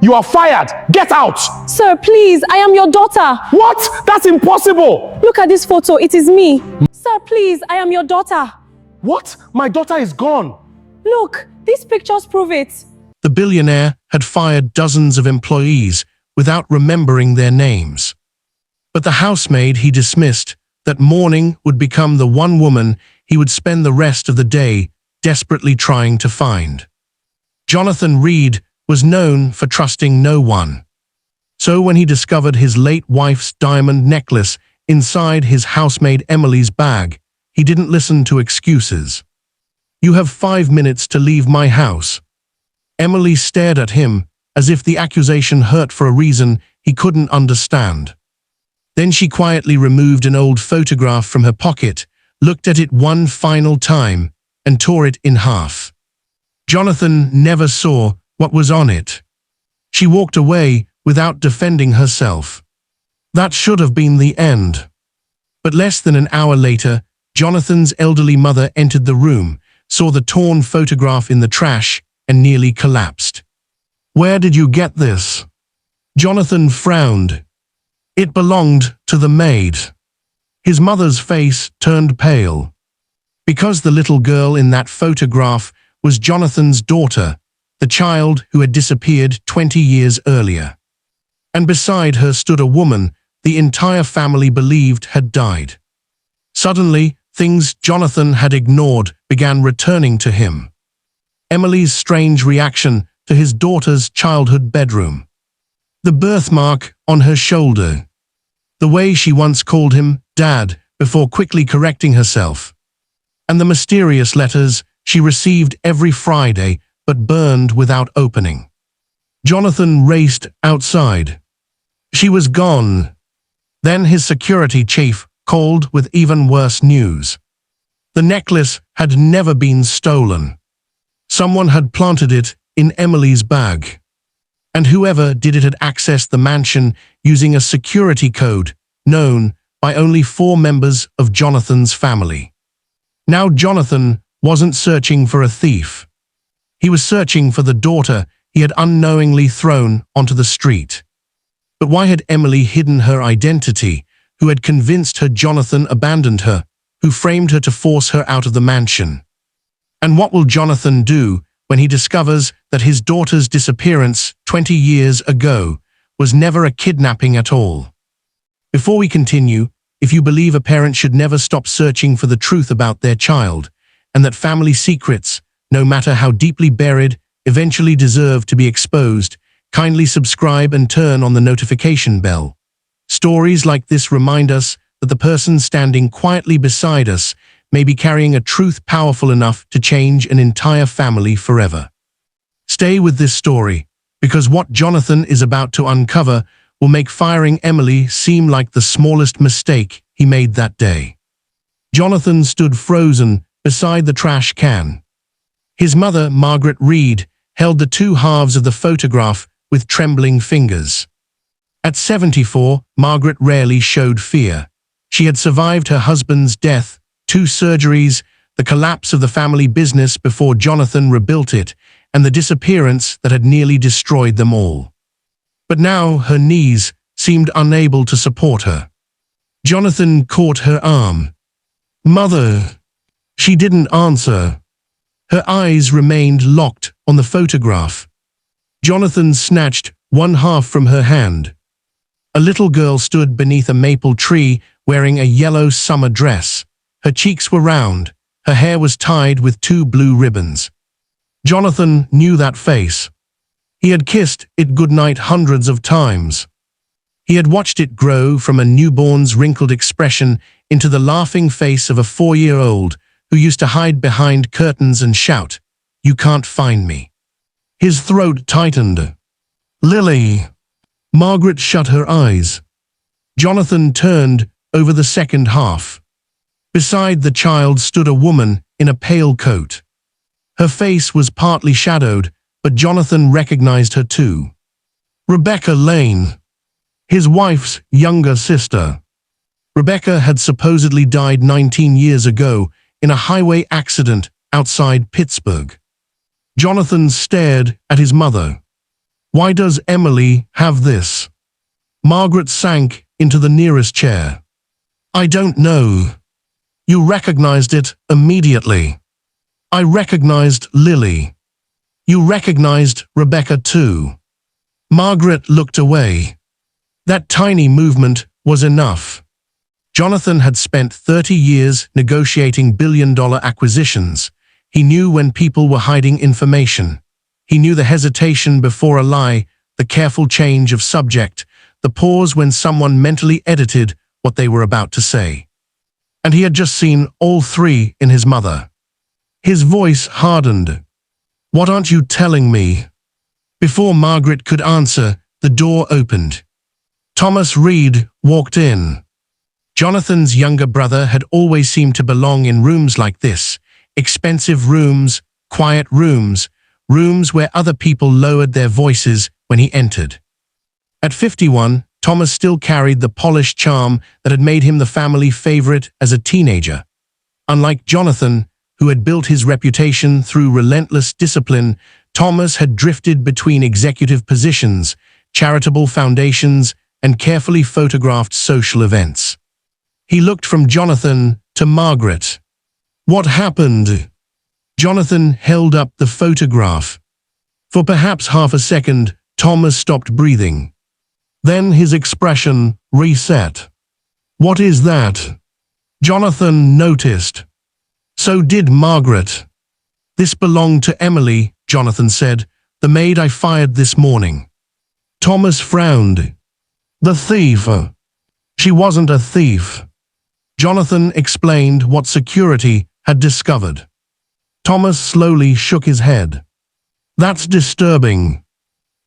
You are fired. Get out. Sir, please, I am your daughter. What? That's impossible. Look at this photo, it is me. Sir, please, I am your daughter. What? My daughter is gone. Look, these pictures prove it. The billionaire had fired dozens of employees without remembering their names. But the housemaid he dismissed that morning would become the one woman he would spend the rest of the day desperately trying to find. Jonathan Reed was known for trusting no one. So when he discovered his late wife's diamond necklace inside his housemaid Emily's bag, he didn't listen to excuses. "You have 5 minutes to leave my house." Emily stared at him as if the accusation hurt for a reason he couldn't understand. Then she quietly removed an old photograph from her pocket, looked at it one final time, and tore it in half. Jonathan never saw what was on it. She walked away without defending herself. That should have been the end. But less than an hour later, Jonathan's elderly mother entered the room, saw the torn photograph in the trash, and nearly collapsed. "Where did you get this?" Jonathan frowned. "It belonged to the maid." His mother's face turned pale. Because the little girl in that photograph was Jonathan's daughter, the child who had disappeared 20 years earlier. And beside her stood a woman the entire family believed had died. Suddenly, things Jonathan had ignored began returning to him. Emily's strange reaction to his daughter's childhood bedroom. The birthmark on her shoulder. The way she once called him Dad before quickly correcting herself. And the mysterious letters she received every Friday but burned without opening. Jonathan raced outside. She was gone. Then his security chief called with even worse news. The necklace had never been stolen. Someone had planted it in Emily's bag. And whoever did it had accessed the mansion using a security code known by only 4 members of Jonathan's family. Now Jonathan wasn't searching for a thief. He was searching for the daughter he had unknowingly thrown onto the street. But why had Emily hidden her identity? Who had convinced her Jonathan abandoned her? Who framed her to force her out of the mansion? And what will Jonathan do when he discovers that his daughter's disappearance 20 years ago was never a kidnapping at all? Before we continue, if you believe a parent should never stop searching for the truth about their child, and that family secrets, no matter how deeply buried, eventually deserve to be exposed, kindly subscribe and turn on the notification bell. Stories like this remind us that the person standing quietly beside us may be carrying a truth powerful enough to change an entire family forever. Stay with this story, because what Jonathan is about to uncover will make firing Emily seem like the smallest mistake he made that day. Jonathan stood frozen beside the trash can. His mother, Margaret Reed, held the 2 halves of the photograph with trembling fingers. At 74, Margaret rarely showed fear. She had survived her husband's death, 2 surgeries, the collapse of the family business before Jonathan rebuilt it, and the disappearance that had nearly destroyed them all. But now her knees seemed unable to support her. Jonathan caught her arm. "Mother." She didn't answer. Her eyes remained locked on the photograph. Jonathan snatched 1 half from her hand. A little girl stood beneath a maple tree wearing a yellow summer dress. Her cheeks were round. Her hair was tied with 2 blue ribbons. Jonathan knew that face. He had kissed it goodnight hundreds of times. He had watched it grow from a newborn's wrinkled expression into the laughing face of a 4-year-old who used to hide behind curtains and shout, "You can't find me." His throat tightened. "Lily." Margaret shut her eyes. Jonathan turned over the second half. Beside the child stood a woman in a pale coat. Her face was partly shadowed, but Jonathan recognized her too. Rebecca Lane, his wife's younger sister. Rebecca had supposedly died 19 years ago in a highway accident outside Pittsburgh. Jonathan stared at his mother. Why does Emily have this? Margaret sank into the nearest chair. I don't know. You recognized it immediately. I recognized Lily. You recognized Rebecca too. Margaret looked away. That tiny movement was enough. Jonathan had spent 30 years negotiating billion-dollar acquisitions. He knew when people were hiding information. He knew the hesitation before a lie, the careful change of subject, the pause when someone mentally edited what they were about to say. And he had just seen all three in his mother. His voice hardened. What aren't you telling me? Before Margaret could answer, the door opened. Thomas Reed walked in. Jonathan's younger brother had always seemed to belong in rooms like this, expensive rooms, quiet rooms, rooms where other people lowered their voices when he entered. At 51, Thomas still carried the polished charm that had made him the family favorite as a teenager. Unlike Jonathan, who had built his reputation through relentless discipline, Thomas had drifted between executive positions, charitable foundations, and carefully photographed social events. He looked from Jonathan to Margaret. What happened? Jonathan held up the photograph. For perhaps half a second, Thomas stopped breathing. Then his expression reset. What is that? Jonathan noticed. So did Margaret. This belonged to Emily, Jonathan said, the maid I fired this morning. Thomas frowned. The thief. She wasn't a thief. Jonathan explained what security had discovered. Thomas slowly shook his head. That's disturbing.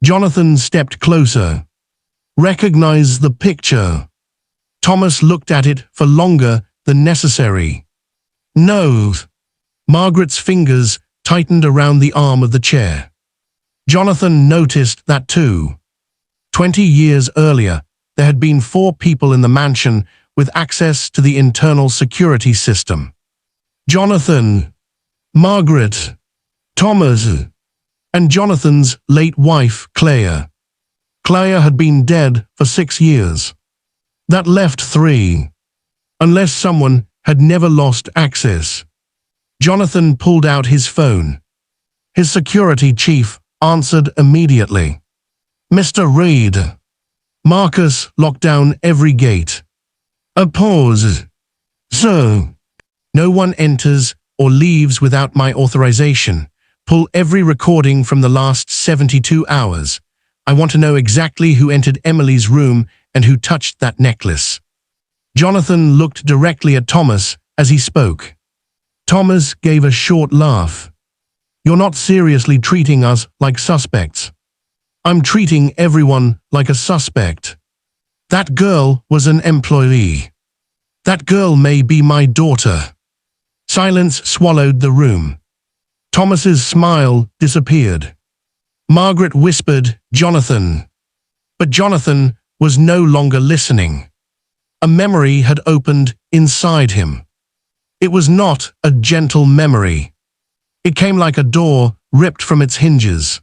Jonathan stepped closer. Recognize the picture. Thomas looked at it for longer than necessary. No. Margaret's fingers tightened around the arm of the chair. Jonathan noticed that too. 20 years earlier, there had been 4 people in the mansion with access to the internal security system. Jonathan, Margaret, Thomas, and Jonathan's late wife, Claire. Claire had been dead for 6 years. That left 3. Unless someone had never lost access. Jonathan pulled out his phone. His security chief answered immediately. Mr. Reed. Marcus locked down every gate. A pause. So, no one enters or leaves without my authorization. Pull every recording from the last 72 hours. I want to know exactly who entered Emily's room and who touched that necklace. Jonathan looked directly at Thomas as he spoke. Thomas gave a short laugh. You're not seriously treating us like suspects. I'm treating everyone like a suspect. That girl was an employee. That girl may be my daughter. Silence swallowed the room. Thomas's smile disappeared. Margaret whispered, Jonathan. But Jonathan was no longer listening. A memory had opened inside him. It was not a gentle memory. It came like a door ripped from its hinges.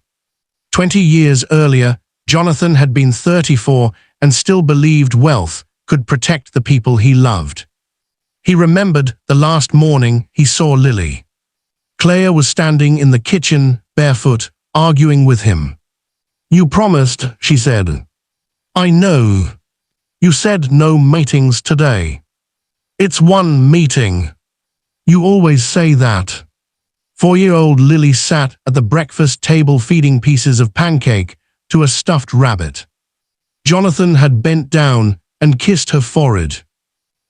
20 years earlier, Jonathan had been 34 and still believed wealth could protect the people he loved. He remembered the last morning he saw Lily. Claire was standing in the kitchen, barefoot, arguing with him. You promised, she said. I know. You said no meetings today. It's one meeting. You always say that. 4-year-old Lily sat at the breakfast table feeding pieces of pancake to a stuffed rabbit. Jonathan had bent down and kissed her forehead.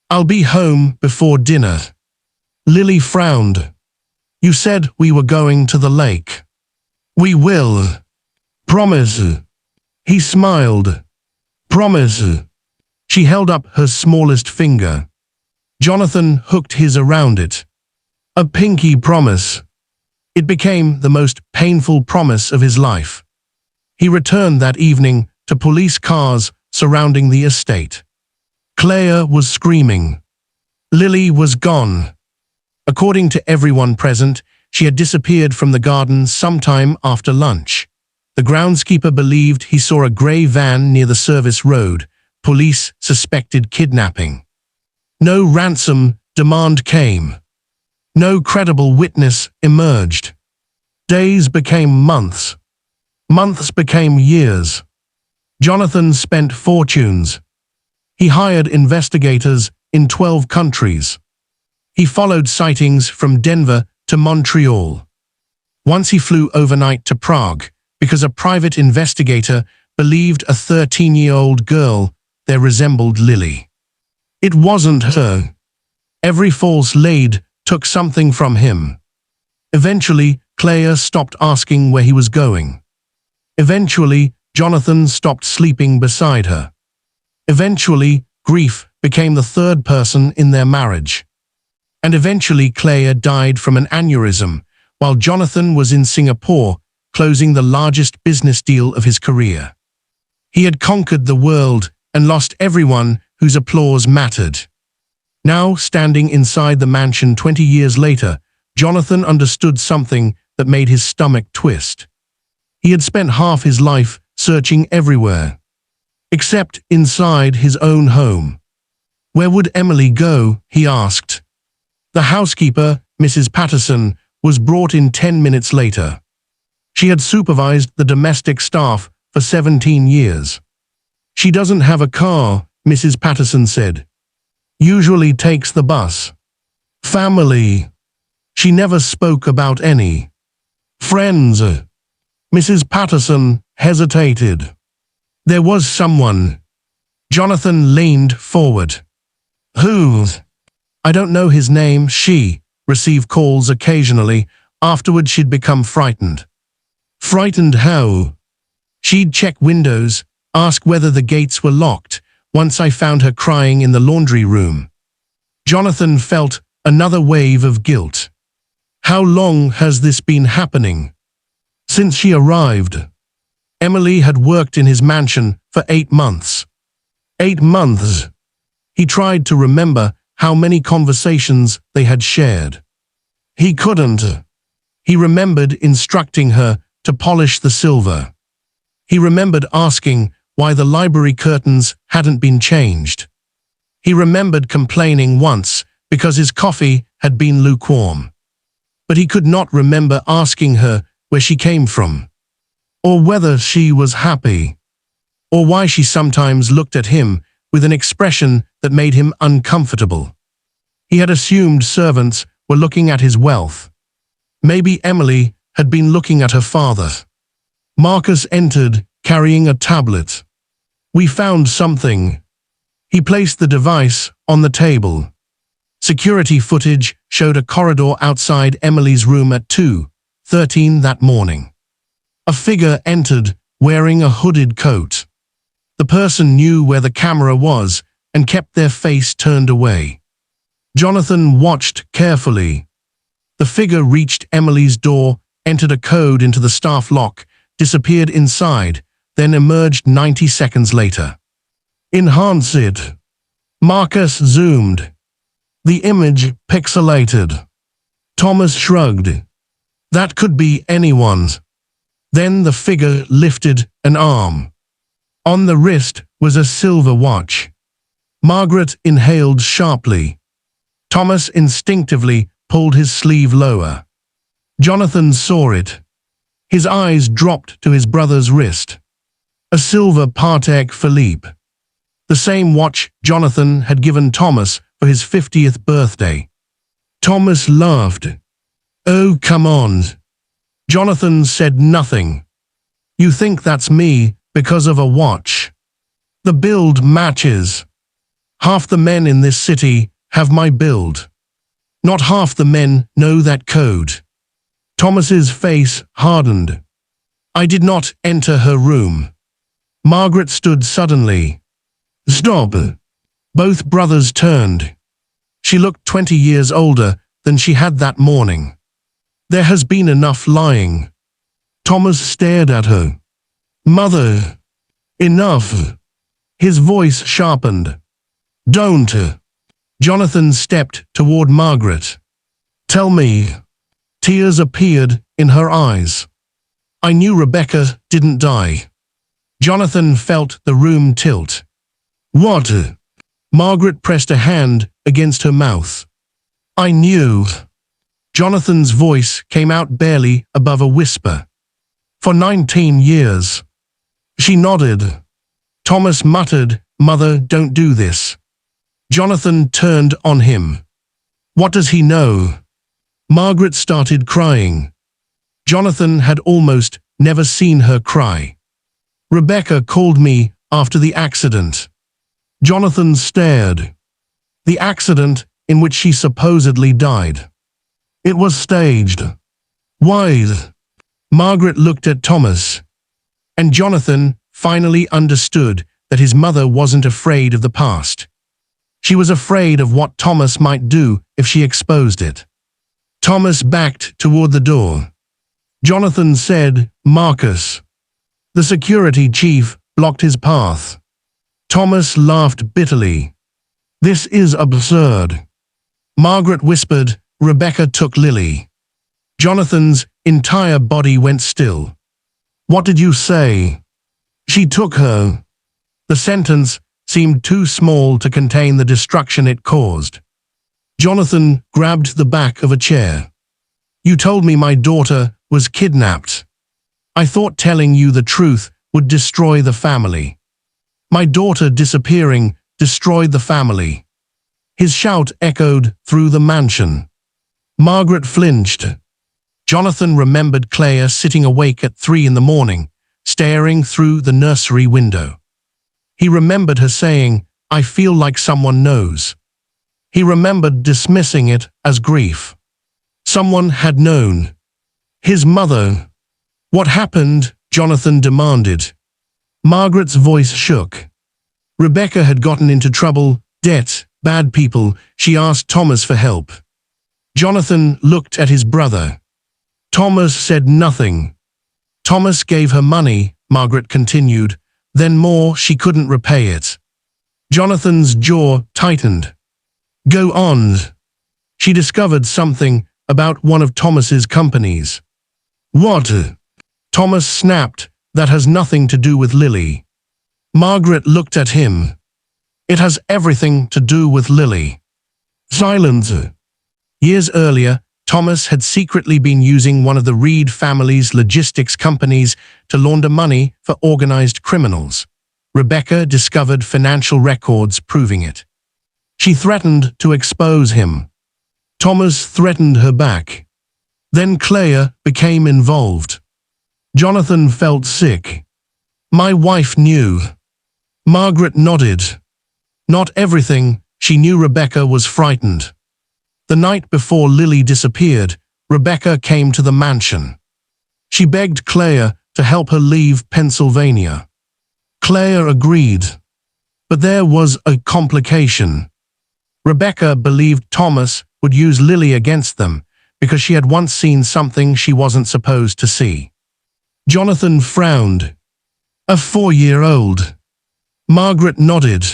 I'll be home before dinner. Lily frowned. You said we were going to the lake. We will. Promise. He smiled. Promise. She held up her smallest finger. Jonathan hooked his around it. A pinky promise. It became the most painful promise of his life. He returned that evening to police cars surrounding the estate. Claire was screaming. Lily was gone. According to everyone present, she had disappeared from the garden sometime after lunch. The groundskeeper believed he saw a grey van near the service road. Police suspected kidnapping. No ransom demand came. No credible witness emerged. Days became months. Months became years. Jonathan spent fortunes. He hired investigators in 12 countries. He followed sightings from Denver to Montreal. Once he flew overnight to Prague because a private investigator believed a 13-year-old girl there resembled Lily. It wasn't her. Every false lead took something from him. Eventually, Claire stopped asking where he was going. Eventually, Jonathan stopped sleeping beside her. Eventually, grief became the third person in their marriage. And eventually, Claire died from an aneurysm, while Jonathan was in Singapore, closing the largest business deal of his career. He had conquered the world and lost everyone whose applause mattered. Now, standing inside the mansion 20 years later, Jonathan understood something that made his stomach twist. He had spent half his life searching everywhere, except inside his own home. Where would Emily go, he asked. The housekeeper, Mrs. Patterson, was brought in 10 minutes later. She had supervised the domestic staff for 17 years. She doesn't have a car, Mrs. Patterson said. Usually takes the bus. Family. She never spoke about any. Friends. Mrs. Patterson hesitated. There was someone. Jonathan leaned forward. Who? I don't know his name. She received calls occasionally. Afterward, she'd become frightened. Frightened how? She'd check windows, ask whether the gates were locked. Once I found her crying in the laundry room. Jonathan felt another wave of guilt. How long has this been happening? Since she arrived. Emily had worked in his mansion for 8 months. 8 months. He tried to remember how many conversations they had shared. He couldn't. He remembered instructing her to polish the silver. He remembered asking why the library curtains hadn't been changed. He remembered complaining once because his coffee had been lukewarm. But he could not remember asking her where she came from, or whether she was happy, or why she sometimes looked at him with an expression that made him uncomfortable. He had assumed servants were looking at his wealth. Maybe Emily had been looking at her father. Marcus entered, carrying a tablet. We found something. He placed the device on the table. Security footage showed a corridor outside Emily's room at 2:13 that morning. A figure entered, wearing a hooded coat. The person knew where the camera was and kept their face turned away. Jonathan watched carefully. The figure reached Emily's door, entered a code into the staff lock, disappeared inside, then emerged 90 seconds later. Enhance it. Marcus zoomed. The image pixelated. Thomas shrugged. That could be anyone's. Then the figure lifted an arm. On the wrist was a silver watch. Margaret inhaled sharply. Thomas instinctively pulled his sleeve lower. Jonathan saw it. His eyes dropped to his brother's wrist. A silver Patek Philippe. The same watch Jonathan had given Thomas for his 50th birthday. Thomas laughed. Oh, come on. Jonathan said nothing. You think that's me because of a watch? The build matches. Half the men in this city have my build. Not half the men know that code. Thomas's face hardened. I did not enter her room. Margaret stood suddenly. Stop. Both brothers turned. She looked 20 years older than she had that morning. There has been enough lying. Thomas stared at her. Mother. Enough. His voice sharpened. Don't. Jonathan stepped toward Margaret. Tell me. Tears appeared in her eyes. I knew Rebecca didn't die. Jonathan felt the room tilt. What? Margaret pressed a hand against her mouth. I knew. Jonathan's voice came out barely above a whisper. For 19 years. She nodded. Thomas muttered, Mother, don't do this. Jonathan turned on him. What does he know? Margaret started crying. Jonathan had almost never seen her cry. Rebecca called me after the accident. Jonathan stared. The accident in which she supposedly died. It was staged. Why? Margaret looked at Thomas. And Jonathan finally understood that his mother wasn't afraid of the past. She was afraid of what Thomas might do if she exposed it. Thomas backed toward the door. Jonathan said, Marcus. The security chief blocked his path. Thomas laughed bitterly. This is absurd. Margaret whispered, Rebecca took Lily. Jonathan's entire body went still. What did you say? She took her. The sentence seemed too small to contain the destruction it caused. Jonathan grabbed the back of a chair. You told me my daughter was kidnapped. I thought telling you the truth would destroy the family. My daughter disappearing destroyed the family. His shout echoed through the mansion. Margaret flinched. Jonathan remembered Claire sitting awake at 3 a.m, staring through the nursery window. He remembered her saying, I feel like someone knows. He remembered dismissing it as grief. Someone had known. His mother. What happened? Jonathan demanded. Margaret's voice shook. Rebecca had gotten into trouble, debt, bad people. She asked Thomas for help. Jonathan looked at his brother. Thomas said nothing. Thomas gave her money, Margaret continued, then more, she couldn't repay it. Jonathan's jaw tightened. Go on. She discovered something about one of Thomas's companies. What? Thomas snapped, that has nothing to do with Lily. Margaret looked at him. It has everything to do with Lily. Silence. Years earlier, Thomas had secretly been using one of the Reed family's logistics companies to launder money for organized criminals. Rebecca discovered financial records proving it. She threatened to expose him. Thomas threatened her back. Then Claire became involved. Jonathan felt sick. My wife knew. Margaret nodded. Not everything, she knew Rebecca was frightened. The night before Lily disappeared, Rebecca came to the mansion. She begged Claire to help her leave Pennsylvania. Claire agreed. But there was a complication. Rebecca believed Thomas would use Lily against them because she had once seen something she wasn't supposed to see. Jonathan frowned. A 4-year-old. Margaret nodded.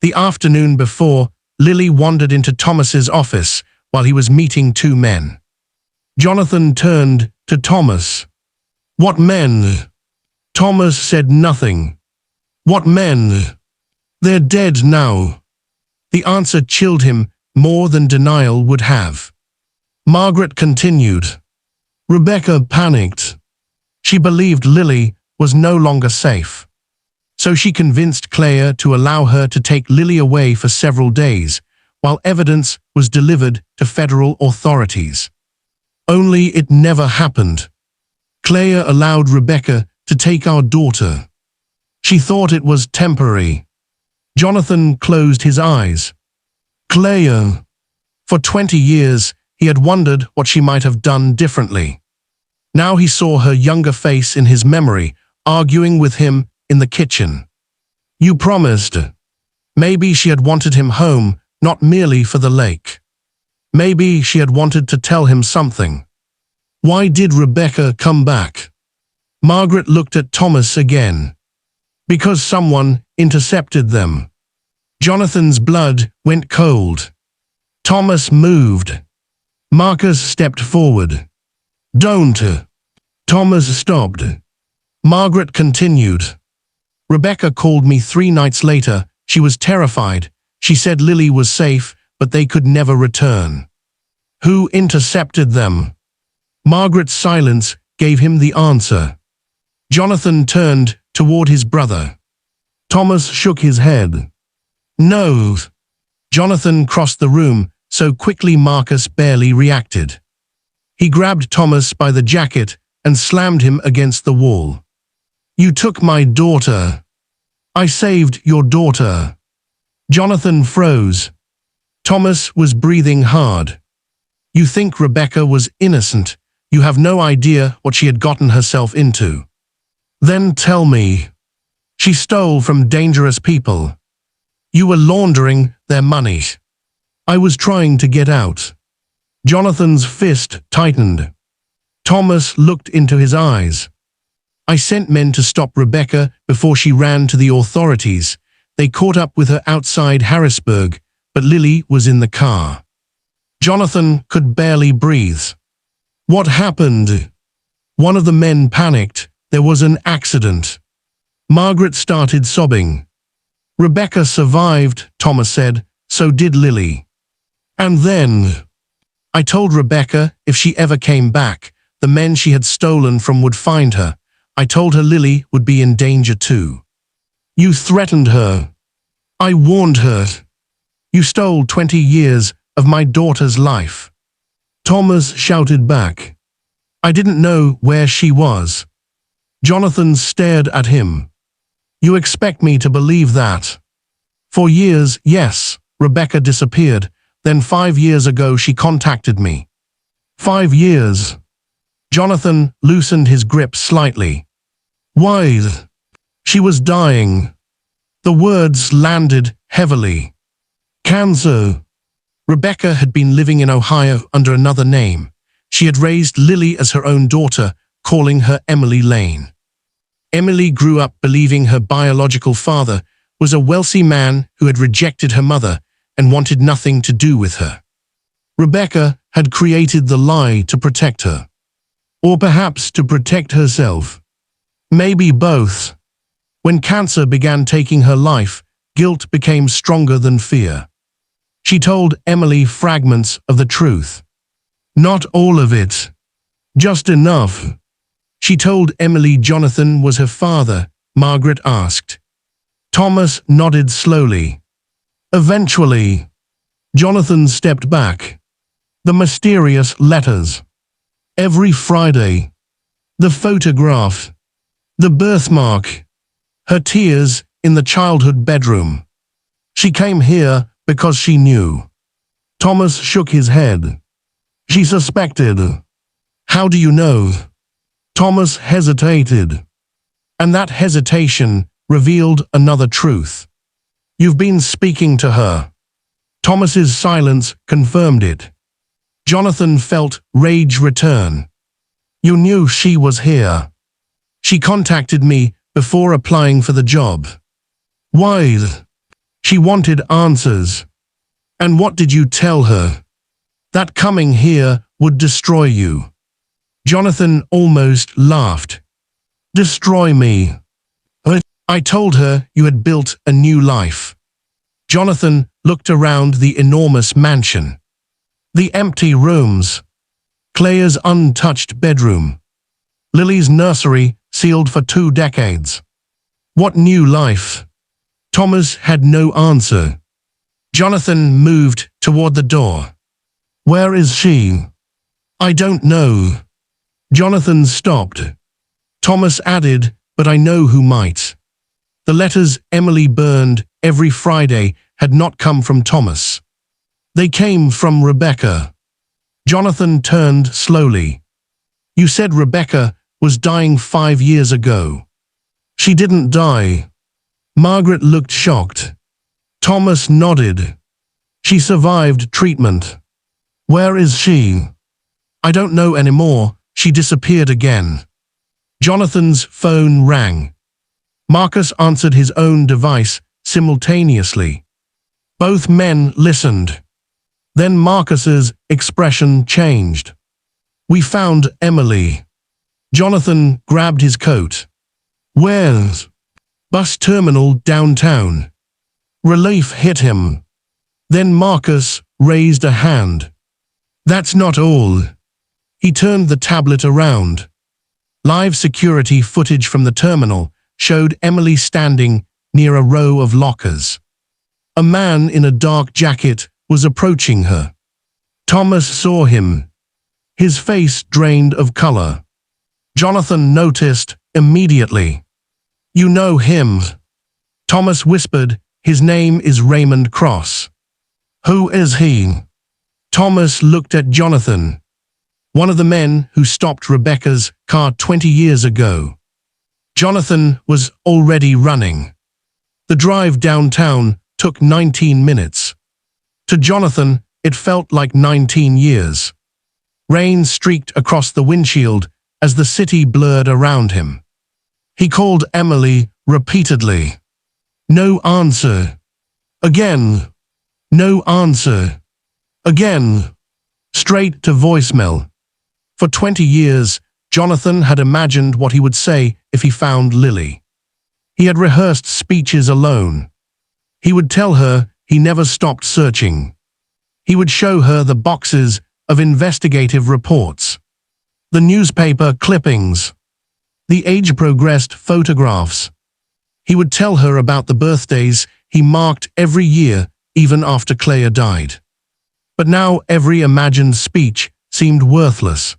The afternoon before, Lily wandered into Thomas's office while he was meeting 2 men. Jonathan turned to Thomas. What men? Thomas said nothing. What men? They're dead now. The answer chilled him more than denial would have. Margaret continued. Rebecca panicked. She believed Lily was no longer safe. So she convinced Claire to allow her to take Lily away for several days, while evidence was delivered to federal authorities. Only it never happened. Claire allowed Rebecca to take our daughter. She thought it was temporary. Jonathan closed his eyes. Claire. For 20 years, he had wondered what she might have done differently. Now he saw her younger face in his memory, arguing with him in the kitchen. You promised. Maybe she had wanted him home, not merely for the lake. Maybe she had wanted to tell him something. Why did Rebecca come back? Margaret looked at Thomas again. Because someone intercepted them. Jonathan's blood went cold. Thomas moved. Marcus stepped forward. Don't. Thomas stopped. Margaret continued. Rebecca called me 3 nights later. She was terrified. She said Lily was safe, but they could never return. Who intercepted them? Margaret's silence gave him the answer. Jonathan turned toward his brother. Thomas shook his head. No. Jonathan crossed the room so quickly Marcus barely reacted. He grabbed Thomas by the jacket and slammed him against the wall. You took my daughter. I saved your daughter. Jonathan froze. Thomas was breathing hard. You think Rebecca was innocent. You have no idea what she had gotten herself into. Then tell me. She stole from dangerous people. You were laundering their money. I was trying to get out. Jonathan's fist tightened. Thomas looked into his eyes. I sent men to stop Rebecca before she ran to the authorities. They caught up with her outside Harrisburg, but Lily was in the car. Jonathan could barely breathe. What happened? One of the men panicked. There was an accident. Margaret started sobbing. Rebecca survived, Thomas said. So did Lily. And then I told Rebecca if she ever came back, the men she had stolen from would find her. I told her Lily would be in danger too. You threatened her. I warned her. You stole 20 years of my daughter's life. Thomas shouted back. I didn't know where she was. Jonathan stared at him. You expect me to believe that? For years, yes, Rebecca disappeared. Then 5 years ago she contacted me. 5 years. Jonathan loosened his grip slightly. Why? She was dying. The words landed heavily. Cancer. Rebecca had been living in Ohio under another name. She had raised Lily as her own daughter, calling her Emily Lane. Emily grew up believing her biological father was a wealthy man who had rejected her mother and wanted nothing to do with her. Rebecca had created the lie to protect her. Or perhaps to protect herself. Maybe both. When cancer began taking her life, guilt became stronger than fear. She told Emily fragments of the truth. Not all of it. Just enough. She told Emily Jonathan was her father, Margaret asked. Thomas nodded slowly. Eventually, Jonathan stepped back. The mysterious letters. Every Friday. The photograph. The birthmark. Her tears in the childhood bedroom. She came here because she knew. Thomas shook his head. She suspected. How do you know? Thomas hesitated. And that hesitation revealed another truth. You've been speaking to her. Thomas's silence confirmed it. Jonathan felt rage return. You knew she was here. She contacted me before applying for the job. Why? She wanted answers. And what did you tell her? That coming here would destroy you. Jonathan almost laughed. Destroy me. I told her you had built a new life. Jonathan looked around the enormous mansion. The empty rooms. Claire's untouched bedroom. Lily's nursery sealed for 2 decades. What new life? Thomas had no answer. Jonathan moved toward the door. Where is she? I don't know. Jonathan stopped. Thomas added, but I know who might. The letters Emily burned every Friday had not come from Thomas. They came from Rebecca. Jonathan turned slowly. You said Rebecca was dying 5 years ago. She didn't die. Margaret looked shocked. Thomas nodded. She survived treatment. Where is she? I don't know anymore. She disappeared again. Jonathan's phone rang. Marcus answered his own device simultaneously. Both men listened. Then Marcus's expression changed. We found Emily. Jonathan grabbed his coat. Where's? Bus terminal downtown. Relief hit him. Then Marcus raised a hand. That's not all. He turned the tablet around. Live security footage from the terminal showed Emily standing near a row of lockers. A man in a dark jacket was approaching her. Thomas saw him. His face drained of color. Jonathan noticed immediately. You know him. Thomas whispered, his name is Raymond Cross. Who is he? Thomas looked at Jonathan. One of the men who stopped Rebecca's car 20 years ago. Jonathan was already running. The drive downtown took 19 minutes. To Jonathan, it felt like 19 years. Rain streaked across the windshield as the city blurred around him. He called Emily repeatedly. No answer. Again. No answer. Again. Straight to voicemail. For 20 years, Jonathan had imagined what he would say if he found Lily. He had rehearsed speeches alone. He would tell her he never stopped searching. He would show her the boxes of investigative reports, the newspaper clippings, the age-progressed photographs. He would tell her about the birthdays he marked every year, even after Claire died. But now every imagined speech seemed worthless.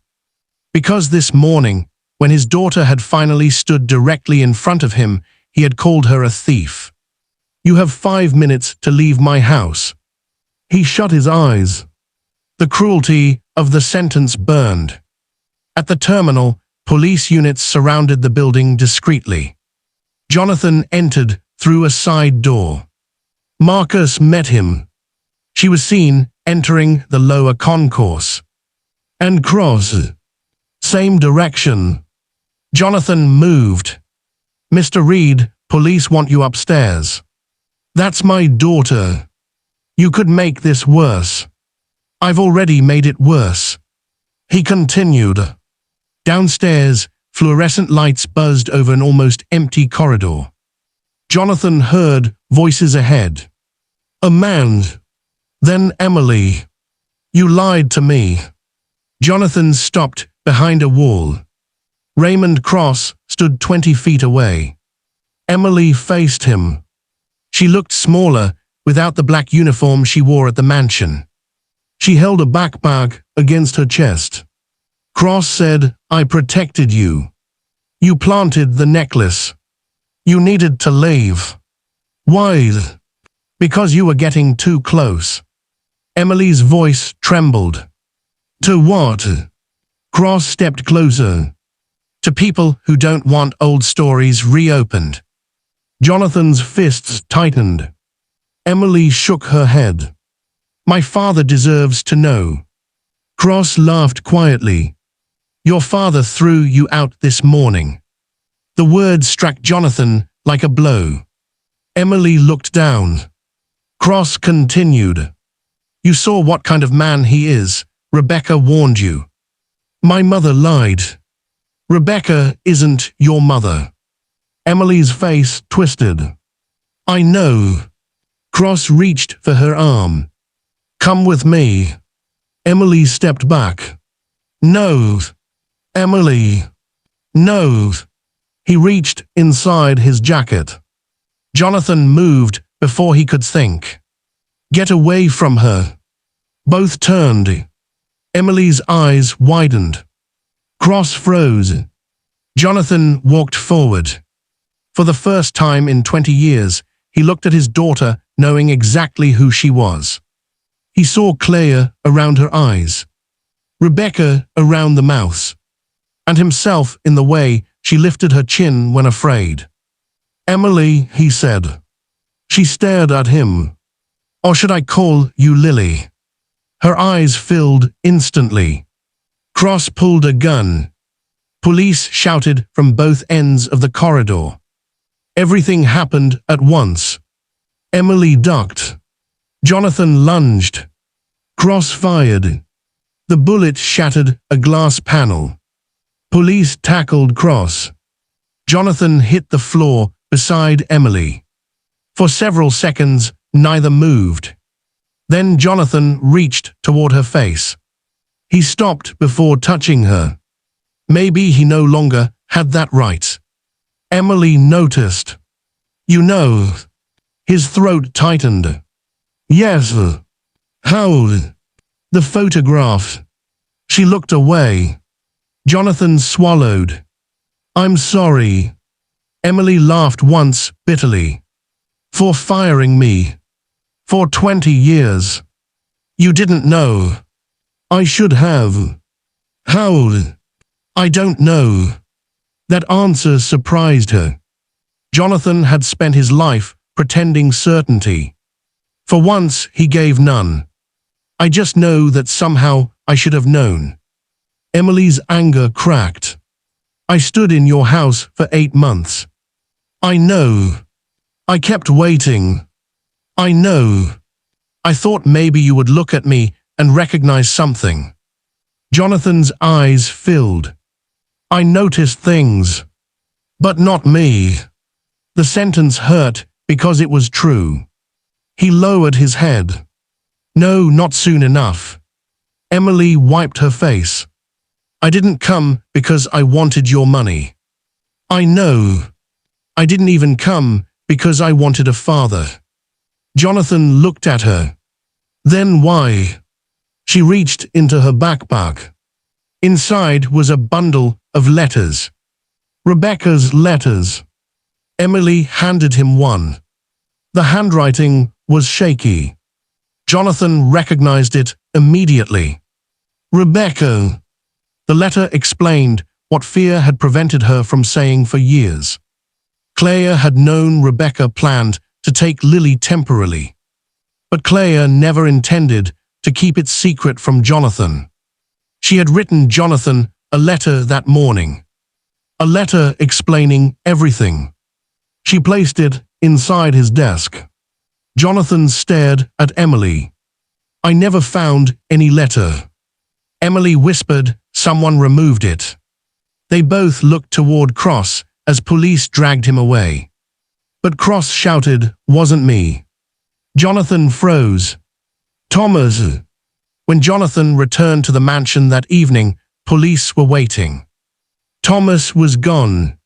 Because this morning, when his daughter had finally stood directly in front of him, he had called her a thief. You have 5 minutes to leave my house. He shut his eyes. The cruelty of the sentence burned. At the terminal, police units surrounded the building discreetly. Jonathan entered through a side door. Marcus met him. She was seen entering the lower concourse. And Cross. Same direction. Jonathan moved. Mr. Reed, police want you upstairs. That's my daughter. You could make this worse. I've already made it worse. He continued. Downstairs, fluorescent lights buzzed over an almost empty corridor. Jonathan heard voices ahead. A man. Then Emily. You lied to me. Jonathan stopped behind a wall. Raymond Cross stood 20 feet away. Emily faced him. She looked smaller without the black uniform she wore at the mansion. She held a backpack against her chest. Cross said, I protected you. You planted the necklace. You needed to leave. Why? Because you were getting too close. Emily's voice trembled. To what? Cross stepped closer. To people who don't want old stories reopened. Jonathan's fists tightened. Emily shook her head. My father deserves to know. Cross laughed quietly. Your father threw you out this morning. The words struck Jonathan like a blow. Emily looked down. Cross continued. You saw what kind of man he is. Rebecca warned you. My mother lied. Rebecca isn't your mother. Emily's face twisted. I know. Cross reached for her arm. Come with me. Emily stepped back. No. Emily. No. He reached inside his jacket. Jonathan moved before he could think. Get away from her. Both turned. Emily's eyes widened. Cross froze. Jonathan walked forward. For the first time in 20 years, he looked at his daughter, knowing exactly who she was. He saw Claire around her eyes, Rebecca around the mouth, and himself in the way she lifted her chin when afraid. Emily, he said. She stared at him. Or should I call you Lily? Her eyes filled instantly. Cross pulled a gun. Police shouted from both ends of the corridor. Everything happened at once. Emily ducked. Jonathan lunged. Cross fired. The bullet shattered a glass panel. Police tackled Cross. Jonathan hit the floor beside Emily. For several seconds, neither moved. Then Jonathan reached toward her face. He stopped before touching her. Maybe he no longer had that right. Emily noticed. You know. His throat tightened. Yes. How? The photograph. She looked away. Jonathan swallowed. I'm sorry. Emily laughed once bitterly. For firing me. For 20 years. You didn't know. I should have. How? I don't know. That answer surprised her. Jonathan had spent his life pretending certainty. For once, he gave none. I just know that somehow I should have known. Emily's anger cracked. I stood in your house for 8 months. I know. I kept waiting. I know. I thought maybe you would look at me and recognize something. Jonathan's eyes filled. I noticed things. But not me. The sentence hurt because it was true. He lowered his head. No, not soon enough. Emily wiped her face. I didn't come because I wanted your money. I know. I didn't even come because I wanted a father. Jonathan looked at her. Then why? She reached into her backpack. Inside was a bundle of letters. Rebecca's letters. Emily handed him one. The handwriting was shaky. Jonathan recognized it immediately. Rebecca. The letter explained what fear had prevented her from saying for years. Claire had known Rebecca planned to take Lily temporarily. But Claire never intended to keep it secret from Jonathan. She had written Jonathan a letter that morning. A letter explaining everything. She placed it inside his desk. Jonathan stared at Emily. I never found any letter. Emily whispered someone removed it. They both looked toward Cross as police dragged him away. But Cross shouted, wasn't me. Jonathan froze. Thomas. When Jonathan returned to the mansion that evening, police were waiting. Thomas was gone.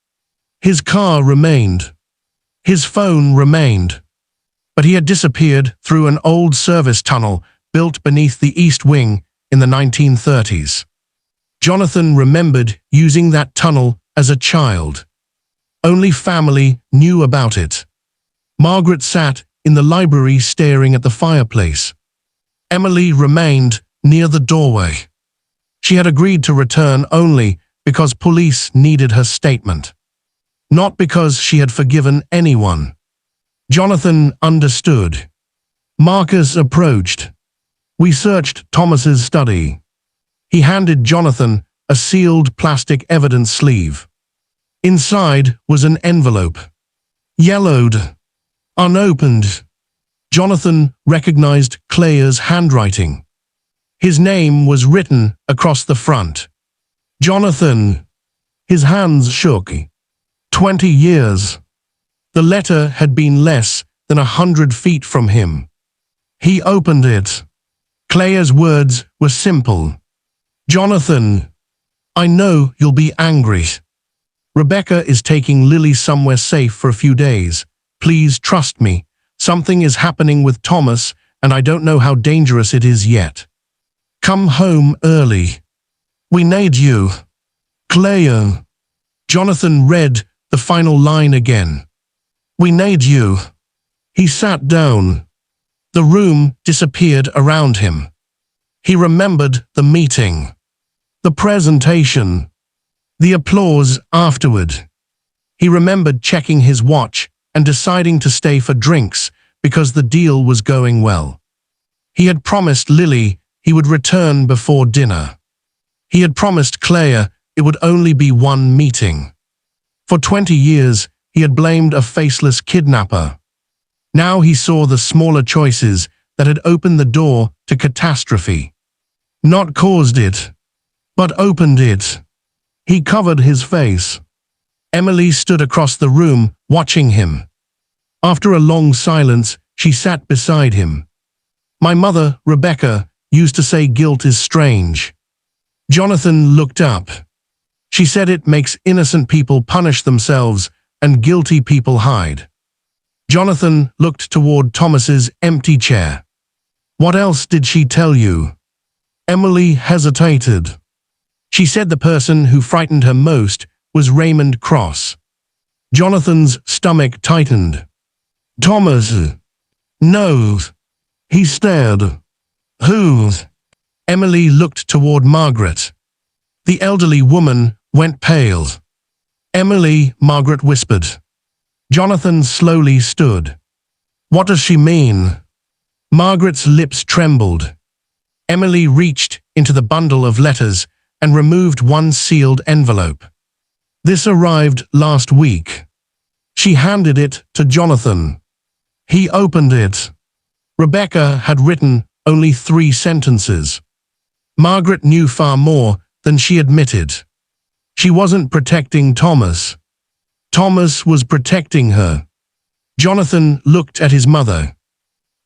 His car remained. His phone remained. But he had disappeared through an old service tunnel built beneath the East Wing in the 1930s. Jonathan remembered using that tunnel as a child. Only family knew about it. Margaret sat in the library staring at the fireplace. Emily remained near the doorway. She had agreed to return only because police needed her statement. Not because she had forgiven anyone. Jonathan understood. Marcus approached. We searched Thomas's study. He handed Jonathan a sealed plastic evidence sleeve. Inside was an envelope. Yellowed. Unopened. Jonathan recognized Claire's handwriting. His name was written across the front. Jonathan. His hands shook. 20 years. The letter had been less than 100 feet from him. He opened it. Claire's words were simple. Jonathan, I know you'll be angry. Rebecca is taking Lily somewhere safe for a few days. Please trust me. Something is happening with Thomas, and I don't know how dangerous it is yet. Come home early. We need you. Claire. Jonathan read the final line again. We need you. He sat down. The room disappeared around him. He remembered the meeting, the presentation, the applause afterward. He remembered checking his watch and deciding to stay for drinks because the deal was going well. He had promised Lily he would return before dinner. He had promised Claire it would only be one meeting. For 20 years, he had blamed a faceless kidnapper. Now he saw the smaller choices that had opened the door to catastrophe. Not caused it, but opened it. He covered his face. Emily stood across the room, watching him. After a long silence, she sat beside him. My mother, Rebecca, used to say guilt is strange. Jonathan looked up. She said it makes innocent people punish themselves and guilty people hide. Jonathan looked toward Thomas's empty chair. What else did she tell you? Emily hesitated. She said the person who frightened her most was Raymond Cross. Jonathan's stomach tightened. Thomas. No. He stared. Who? Emily looked toward Margaret. The elderly woman went pale. Emily, Margaret whispered. Jonathan slowly stood. What does she mean? Margaret's lips trembled. Emily reached into the bundle of letters and removed one sealed envelope. This arrived last week. She handed it to Jonathan. He opened it. Rebecca had written only 3 sentences. Margaret knew far more than she admitted. She wasn't protecting Thomas. Thomas was protecting her. Jonathan looked at his mother.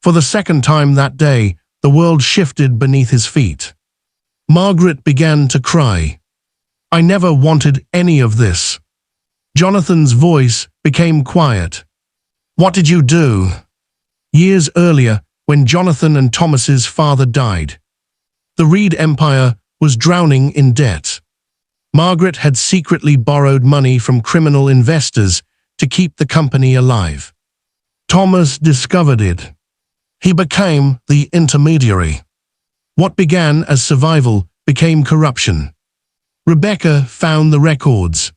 For the second time that day, the world shifted beneath his feet. Margaret began to cry. I never wanted any of this. Jonathan's voice became quiet. What did you do? Years earlier, when Jonathan and Thomas's father died, the Reed empire was drowning in debt. Margaret had secretly borrowed money from criminal investors to keep the company alive. Thomas discovered it. He became the intermediary. What began as survival became corruption. Rebecca found the records.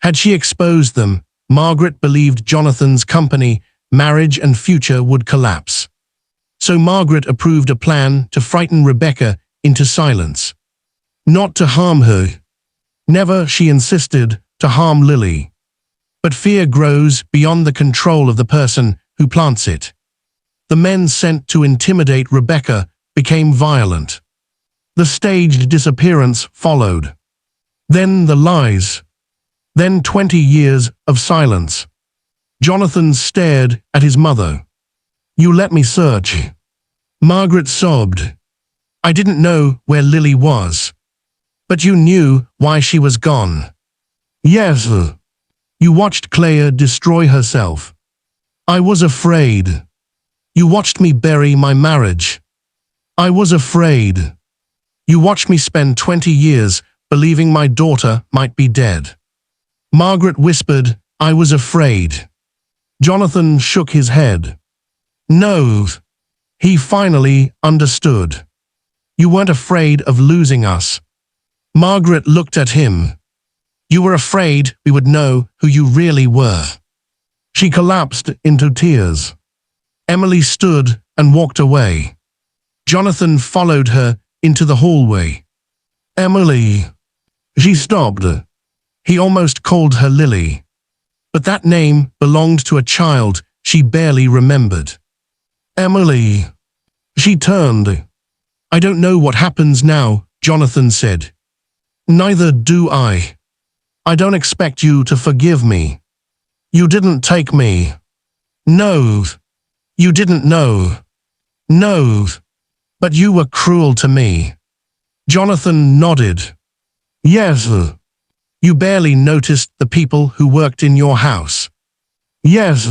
Had she exposed them, Margaret believed Jonathan's company, marriage and future would collapse. So Margaret approved a plan to frighten Rebecca into silence. Not to harm her. Never, she insisted, to harm Lily. But fear grows beyond the control of the person who plants it. The men sent to intimidate Rebecca became violent. The staged disappearance followed. Then the lies. Then 20 years of silence. Jonathan stared at his mother. You let me search. Margaret sobbed. I didn't know where Lily was. But you knew why she was gone. Yes. You watched Claire destroy herself. I was afraid. You watched me bury my marriage. I was afraid. You watched me spend 20 years believing my daughter might be dead. Margaret whispered, I was afraid. Jonathan shook his head. No. He finally understood. You weren't afraid of losing us. Margaret looked at him. You were afraid we would know who you really were. She collapsed into tears. Emily stood and walked away. Jonathan followed her into the hallway. Emily. She stopped. He almost called her Lily. But that name belonged to a child she barely remembered. Emily. She turned. I don't know what happens now, Jonathan said. Neither do I. I don't expect you to forgive me. You didn't take me. No. You didn't know. No. But you were cruel to me. Jonathan nodded. Yes. You barely noticed the people who worked in your house. Yes.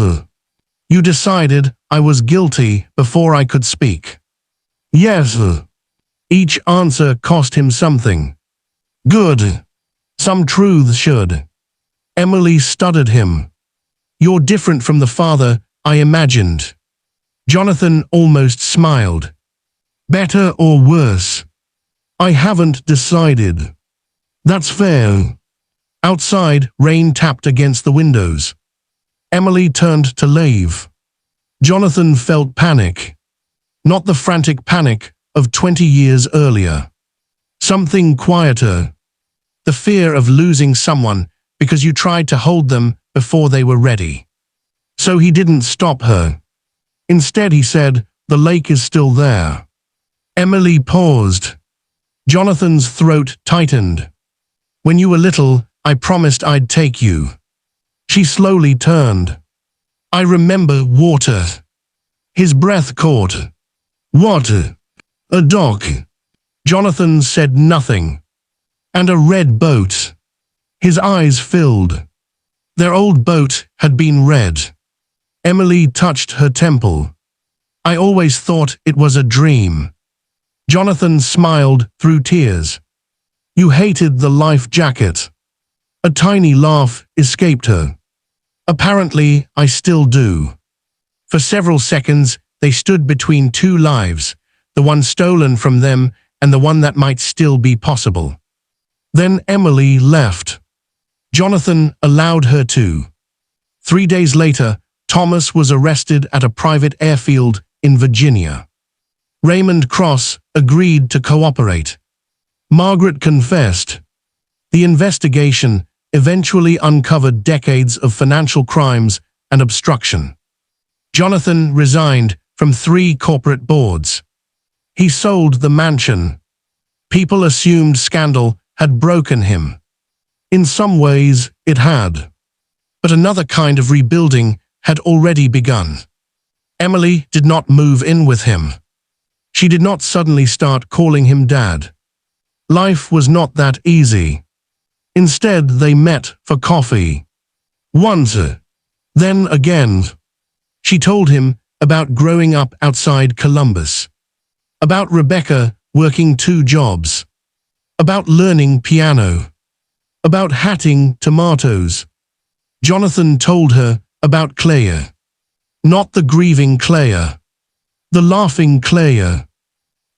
You decided I was guilty before I could speak. Yes. Each answer cost him something. Good. Some truths should. Emily studied him. You're different from the father I imagined. Jonathan almost smiled. Better or worse? I haven't decided. That's fair. Outside, rain tapped against the windows. Emily turned to leave. Jonathan felt panic. Not the frantic panic of 20 years earlier. Something quieter. The fear of losing someone because you tried to hold them before they were ready. So he didn't stop her. Instead he said, the lake is still there. Emily paused. Jonathan's throat tightened. When you were little, I promised I'd take you. She slowly turned. I remember water. His breath caught. What? A dock. Jonathan said nothing. And a red boat. His eyes filled. Their old boat had been red. Emily touched her temple. I always thought it was a dream. Jonathan smiled through tears. You hated the life jacket. A tiny laugh escaped her. Apparently, I still do. For several seconds, they stood between two lives, the one stolen from them and the one that might still be possible. Then Emily left. Jonathan allowed her to. 3 days later, Thomas was arrested at a private airfield in Virginia. Raymond Cross agreed to cooperate. Margaret confessed. The investigation eventually uncovered decades of financial crimes and obstruction. Jonathan resigned from 3 corporate boards. He sold the mansion. People assumed scandal had broken him. In some ways, it had. But another kind of rebuilding had already begun. Emily did not move in with him. She did not suddenly start calling him Dad. Life was not that easy. Instead, they met for coffee. Once, then again. She told him about growing up outside Columbus. About Rebecca working 2 jobs. About learning piano. About hatting tomatoes. Jonathan told her about Claire. Not the grieving Claire. The laughing Claire.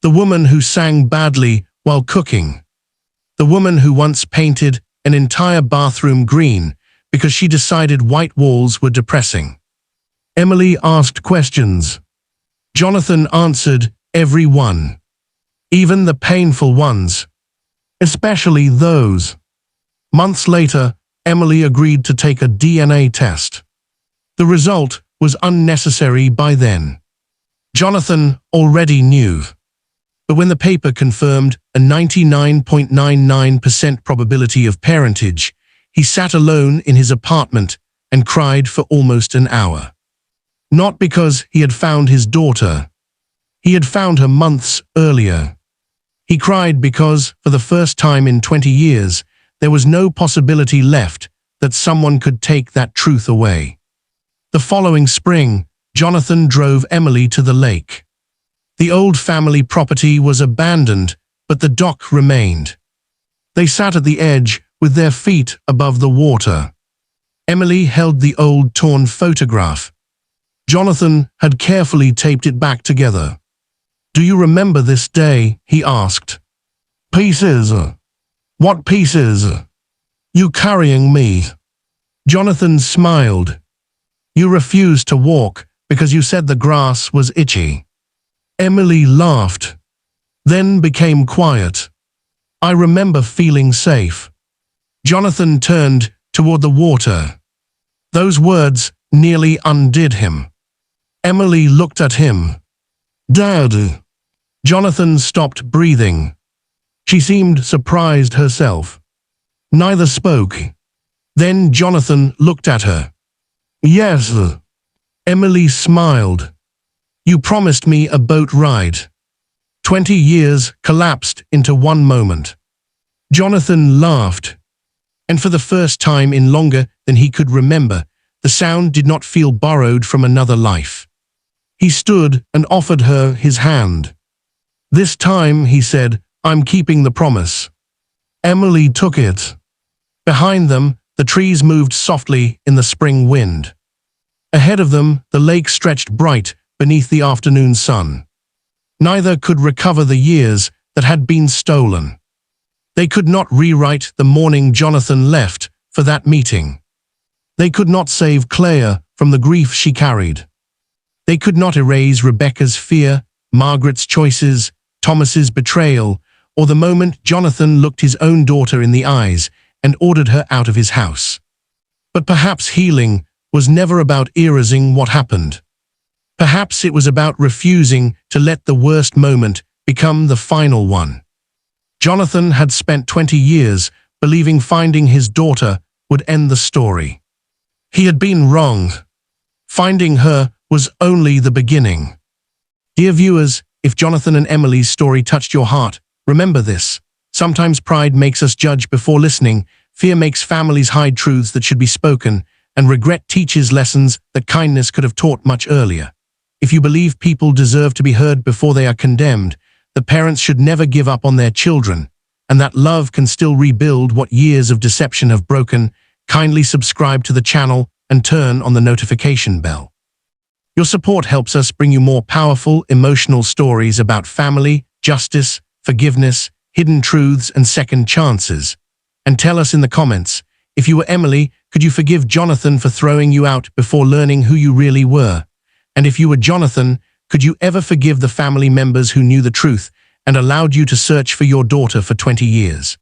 The woman who sang badly while cooking. The woman who once painted an entire bathroom green because she decided white walls were depressing. Emily asked questions. Jonathan answered every one. Even the painful ones. Especially those. Months later, Emily agreed to take a DNA test. The result was unnecessary by then. Jonathan already knew. But when the paper confirmed a 99.99% probability of parentage, he sat alone in his apartment and cried for almost an hour. Not because he had found his daughter. He had found her months earlier. He cried because, for the first time in 20 years, there was no possibility left that someone could take that truth away. The following spring, Jonathan drove Emily to the lake. The old family property was abandoned, but the dock remained. They sat at the edge with their feet above the water. Emily held the old torn photograph. Jonathan had carefully taped it back together. Do you remember this day? He asked. Pieces. What pieces? You carrying me. Jonathan smiled. You refused to walk because you said the grass was itchy. Emily laughed, then became quiet. I remember feeling safe. Jonathan turned toward the water. Those words nearly undid him. Emily looked at him. Dad. Jonathan stopped breathing. She seemed surprised herself. Neither spoke. Then Jonathan looked at her. Yes. Emily smiled. You promised me a boat ride. 20 years collapsed into one moment. Jonathan laughed. And for the first time in longer than he could remember, the sound did not feel borrowed from another life. He stood and offered her his hand. This time, he said, I'm keeping the promise. Emily took it. Behind them, the trees moved softly in the spring wind. Ahead of them, the lake stretched bright beneath the afternoon sun. Neither could recover the years that had been stolen. They could not rewrite the morning Jonathan left for that meeting. They could not save Claire from the grief she carried. They could not erase Rebecca's fear, Margaret's choices, Thomas's betrayal, or the moment Jonathan looked his own daughter in the eyes and ordered her out of his house. But perhaps healing was never about erasing what happened. Perhaps it was about refusing to let the worst moment become the final one. Jonathan had spent 20 years believing finding his daughter would end the story. He had been wrong. Finding her was only the beginning. Dear viewers, if Jonathan and Emily's story touched your heart, remember this. Sometimes pride makes us judge before listening, fear makes families hide truths that should be spoken, and regret teaches lessons that kindness could have taught much earlier. If you believe people deserve to be heard before they are condemned, the parents should never give up on their children, and that love can still rebuild what years of deception have broken. Kindly subscribe to the channel and turn on the notification bell. Your support helps us bring you more powerful, emotional stories about family, justice, forgiveness, hidden truths, and second chances. And tell us in the comments, if you were Emily, could you forgive Jonathan for throwing you out before learning who you really were? And if you were Jonathan, could you ever forgive the family members who knew the truth and allowed you to search for your daughter for 20 years?